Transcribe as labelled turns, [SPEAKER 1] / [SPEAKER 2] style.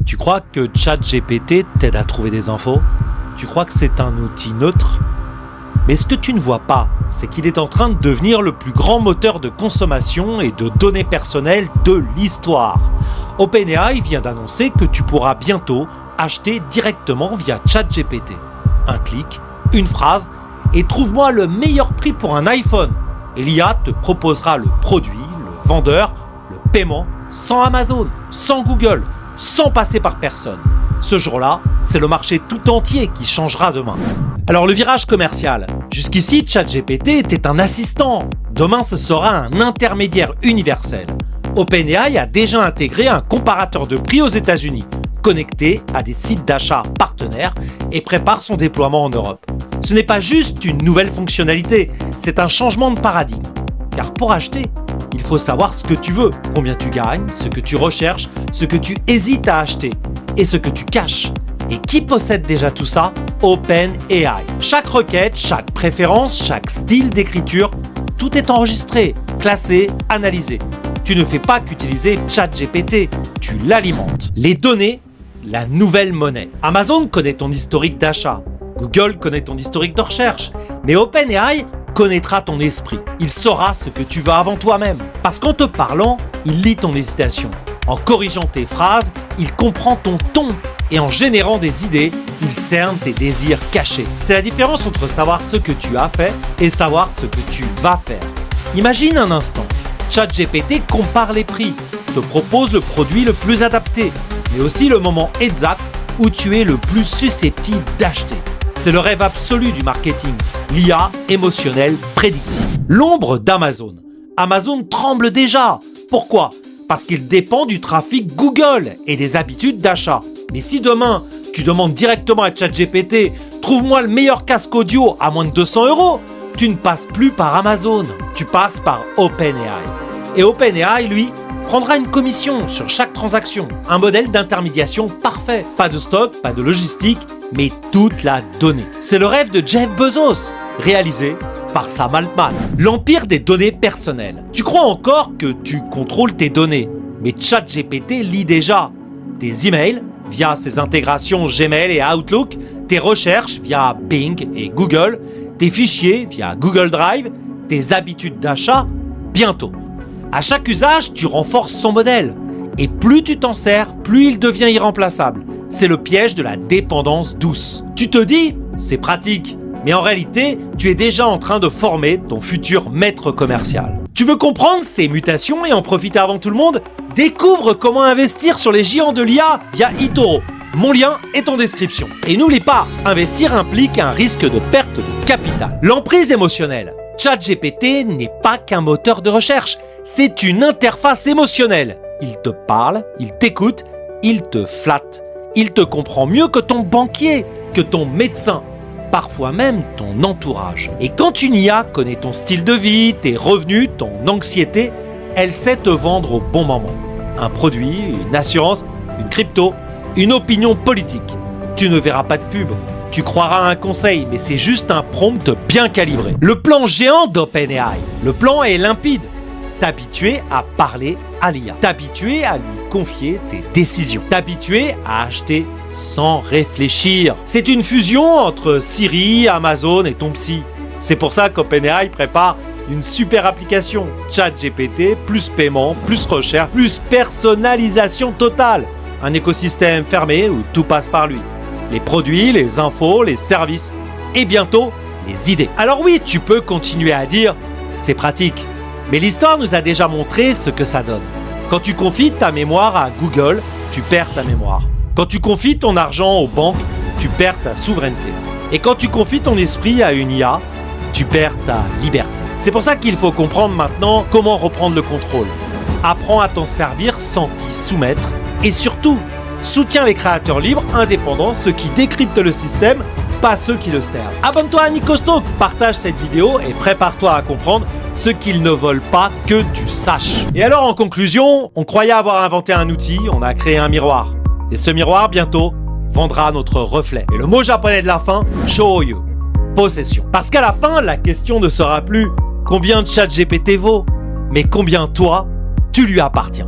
[SPEAKER 1] Tu crois que ChatGPT t'aide à trouver des infos? Tu crois que c'est un outil neutre? Mais ce que tu ne vois pas, c'est qu'il est en train de devenir le plus grand moteur de consommation et de données personnelles de l'histoire. OpenAI vient d'annoncer que tu pourras bientôt acheter directement via ChatGPT. Un clic, une phrase, et trouve-moi le meilleur prix pour un iPhone. Et l'IA te proposera le produit, le vendeur, le paiement, sans Amazon, sans Google, sans passer par personne. Ce jour-là, c'est le marché tout entier qui changera demain. Alors le virage commercial. Jusqu'ici, ChatGPT était un assistant. Demain, ce sera un intermédiaire universel. OpenAI a déjà intégré un comparateur de prix aux États-Unis, connecté à des sites d'achat partenaires et prépare son déploiement en Europe. Ce n'est pas juste une nouvelle fonctionnalité, c'est un changement de paradigme. Car pour acheter, il faut savoir ce que tu veux, combien tu gagnes, ce que tu recherches, ce que tu hésites à acheter et ce que tu caches. Et qui possède déjà tout ça? OpenAI. Chaque requête, chaque préférence, chaque style d'écriture, tout est enregistré, classé, analysé. Tu ne fais pas qu'utiliser ChatGPT, tu l'alimentes. Les données, la nouvelle monnaie. Amazon connaît ton historique d'achat, Google connaît ton historique de recherche, mais OpenAI connaîtra ton esprit. Il saura ce que tu veux avant toi-même. Parce qu'en te parlant, il lit ton hésitation. En corrigeant tes phrases, il comprend ton ton. Et en générant des idées, il cerne tes désirs cachés. C'est la différence entre savoir ce que tu as fait et savoir ce que tu vas faire. Imagine un instant. ChatGPT compare les prix, te propose le produit le plus adapté, mais aussi le moment exact où tu es le plus susceptible d'acheter. C'est le rêve absolu du marketing, l'IA émotionnelle prédictive. L'ombre d'Amazon. Amazon tremble déjà. Pourquoi? Parce qu'il dépend du trafic Google et des habitudes d'achat. Mais si demain, tu demandes directement à ChatGPT « Trouve-moi le meilleur casque audio à moins de 200 €, tu ne passes plus par Amazon, tu passes par OpenAI. Et OpenAI, lui, prendra une commission sur chaque transaction. Un modèle d'intermédiation parfait. Pas de stock, pas de logistique, mais toute la donnée. C'est le rêve de Jeff Bezos, réalisé par Sam Altman. L'empire des données personnelles. Tu crois encore que tu contrôles tes données, mais ChatGPT lit déjà tes emails via ses intégrations Gmail et Outlook, tes recherches via Bing et Google, tes fichiers via Google Drive, tes habitudes d'achat bientôt. À chaque usage, tu renforces son modèle. Et plus tu t'en sers, plus il devient irremplaçable. C'est le piège de la dépendance douce. Tu te dis, c'est pratique. Mais en réalité, tu es déjà en train de former ton futur maître commercial. Tu veux comprendre ces mutations et en profiter avant tout le monde? Découvre comment investir sur les géants de l'IA via eToro. Mon lien est en description. Et n'oublie pas, investir implique un risque de perte de capital. L'emprise émotionnelle. ChatGPT n'est pas qu'un moteur de recherche, c'est une interface émotionnelle. Il te parle, il t'écoute, il te flatte. Il te comprend mieux que ton banquier, que ton médecin, parfois même ton entourage. Et quand une IA connaît ton style de vie, tes revenus, ton anxiété, elle sait te vendre au bon moment. Un produit, une assurance, une crypto, une opinion politique. Tu ne verras pas de pub. Tu croiras à un conseil, mais c'est juste un prompt bien calibré. Le plan géant d'OpenAI. Le plan est limpide. T'habituer à parler à l'IA. T'habituer à lui confier tes décisions. T'habituer à acheter sans réfléchir. C'est une fusion entre Siri, Amazon et ton psy. C'est pour ça qu'OpenAI prépare une super application. ChatGPT, plus paiement, plus recherche, plus personnalisation totale. Un écosystème fermé où tout passe par lui. Les produits, les infos, les services et bientôt les idées. Alors oui, tu peux continuer à dire « c'est pratique ». Mais l'histoire nous a déjà montré ce que ça donne. Quand tu confies ta mémoire à Google, tu perds ta mémoire. Quand tu confies ton argent aux banques, tu perds ta souveraineté. Et quand tu confies ton esprit à une IA, tu perds ta liberté. C'est pour ça qu'il faut comprendre maintenant comment reprendre le contrôle. Apprends à t'en servir sans t'y soumettre. Et surtout, soutiens les créateurs libres, indépendants, ceux qui décryptent le système, pas ceux qui le servent. Abonne-toi à Nikostalk, partage cette vidéo et prépare-toi à comprendre ce qu'ils ne veulent pas que tu saches. Et alors en conclusion, on croyait avoir inventé un outil, on a créé un miroir. Et ce miroir, bientôt, vendra notre reflet. Et le mot japonais de la fin, shōyu, possession. Parce qu'à la fin, la question ne sera plus combien ChatGPT vaut, mais combien toi, tu lui appartiens.